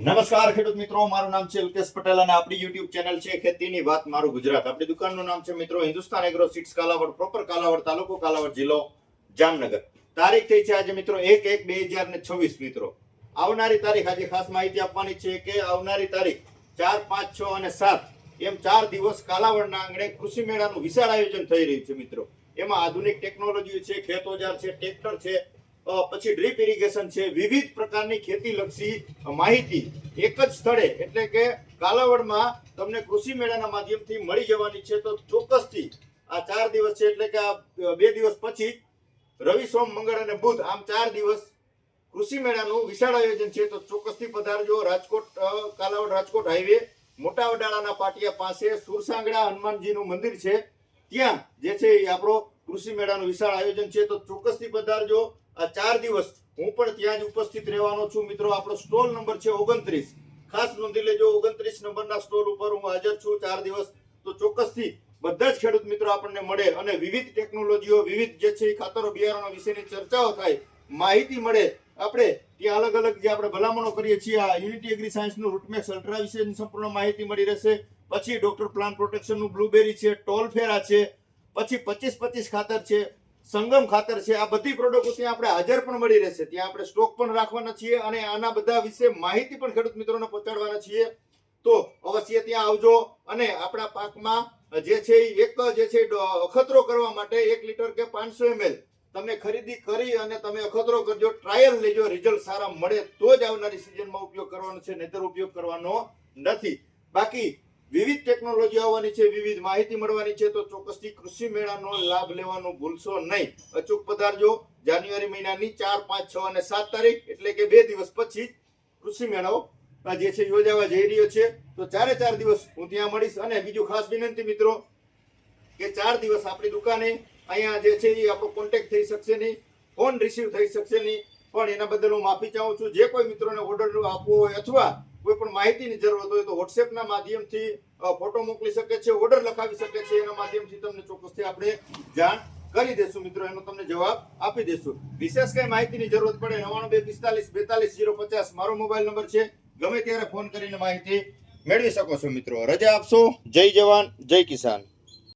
નમસ્કાર ખેડૂત મિત્રો, મારું નામ છે અલ્કેશ પટેલ અને આપણી YouTube ચેનલ છે ખેતીની વાત મારું ગુજરાત. આપણી દુકાનનું નામ છે મિત્રો Hindustan agro seeds Kalavad, proper Kalavad, તાલુકો કાલાવડ, જિલ્લો જામનગર. તારીખ થઈ છે આજે મિત્રો 1/1/2026 મિત્રો. આવનારી તારીખ આજે ખાસ માહિતી આપવાની છે કે આવનારી તારીખ 4, 5, 6 અને 7 એમ 4 દિવસ કાલાવડના આંગણે કૃષિ મેળાનું વિશાળ આયોજન થઈ રહ્યું છે મિત્રો. એમાં આધુનિક ટેકનોલોજી છે, ખેત ઓજાર છે, ટ્રેક્ટર છે, પછી ડ્રીપ ઇરિગેશન છે, વિવિધ પ્રકારની ખેતી લક્ષી માહિતી એક જ સ્થળે એટલે કે કાલાવડમાં તમને કૃષિ મેળાના માધ્યમથી મળી જવાની છે. તો ચોક્કસથી આ 4 દિવસ છે એટલે કે આ 2 દિવસ પછી રવિ, સોમ, મંગળ અને બુધ આમ 4 દિવસ કૃષિ મેળાનું વિશાળ આયોજન છે. તો ચોક્કસથી પધારજો. રાજકોટ કાલાવડ રાજકોટ હાઈવે મોટા વડાળાના પાટિયા પાસે સુરસાંગડા હનુમાનજીનું મંદિર છે, ત્યાં જે છે એ આપણો કૃષિ મેળાનું વિશાળ આયોજન છે. તો ચોક્કસથી પધારજો. આ 4 દિવસ હું પણ ત્યાં જ ઉપસ્થિત રહેવાનો છું મિત્રો. આપણો સ્ટોલ નંબર છે 29. ખાસ નોંધી લેજો, 29 નંબરના સ્ટોલ ઉપર હું હાજર છું 4 દિવસ. તો ચોક્કસથી બધા જ ખેડૂત મિત્રો આપણને મળે અને વિવિધ ટેકનોલોજીઓ, વિવિધ જે છે ખાતરો બિયારણો વિશેની ચર્ચાઓ થાય, માહિતી મળે. આપણે ત્યાં અલગ અલગ જે આપણે ભલામણો કરીએ છીએ, આ યુનિટી એગ્રી સાયન્સનું રૂટમેક્સ અલ્ટ્રા વિશેની સંપૂર્ણ માહિતી મળી રહેશે. પછી ડોક્ટર પ્લાન્ટ પ્રોટેક્શનનું બ્લુબેરી છે, ટોલ ફેરા છે, પછી 25-25 ખાતર છે, સંગમ ખાતર છે. આ બધી પ્રોડક્ટો ત્યાં આપણે હાજર પણ મળી રહેશે. ત્યાં આપણે સ્ટોક પણ રાખવાના છીએ અને આના બધા વિશે માહિતી પણ ખેડૂત મિત્રોને પહોંચાડવાના છીએ. તો અવશ્ય ત્યાં આવજો અને આપણા પાકમાં જે છે એક જે છે અખતરો કરવા માટે 1 લીટર કે 500 ml તમે ખરીદી કરી અને તમે અખતરો કરજો, ટ્રાયલ લેજો. રિઝલ્ટ સારા મળે તો જ આવનારી સિઝનમાં ઉપયોગ કરવાનો છે, નહીતર ઉપયોગ કરવાનો નથી. બાકી વિવિધ ટેકનોલોજી આવવાની છે, વિવિધ માહિતી મળવાની છે. તો ચોક્કસથી કૃષિ મેળાનો લાભ લેવાનું ભૂલશો નહીં. અચૂક પધારજો. જાન્યુઆરી મહિનાની 4, 5, 6 અને 7 તારીખ એટલે કે 2 દિવસ પછી કૃષિ મેળો જે છે યોજાવા જઈ રહ્યો છે. તો 4 દિવસ હું ત્યાં મળીશ. અને બીજું ખાસ વિનંતી મિત્રો કે 4 દિવસ આપણી દુકાને અહીંયા જે છે એ આપણો કોન્ટેક્ટ થઈ શકશે નહીં, ફોન રિસીવ થઈ શકશે નહીં. પણ એના બદલ હું માફી ચાહું છું. જે કોઈ મિત્રોને ઓર્ડર આપવો હોય અથવા કોઈ પણ માહિતીની જરૂરત હોય તો વોટ્સએપના માધ્યમથી ફોટો મોકલી શકે છે, ઓર્ડર લખાવી શકે છે. એના માધ્યમથી તમને ચોક્કસથી આપણે જાણ કરી દેશું મિત્રો, એનો તમને જવાબ આપી દેશું. વિશેષ કઈ માહિતીની જરૂરત પડે 9945424050 મારો મોબાઈલ નંબર છે. ગમે ત્યારે ફોન કરીને માહિતી મેળવી શકો છો મિત્રો. રજા આપશો. જય જવાન, જય કિસાન.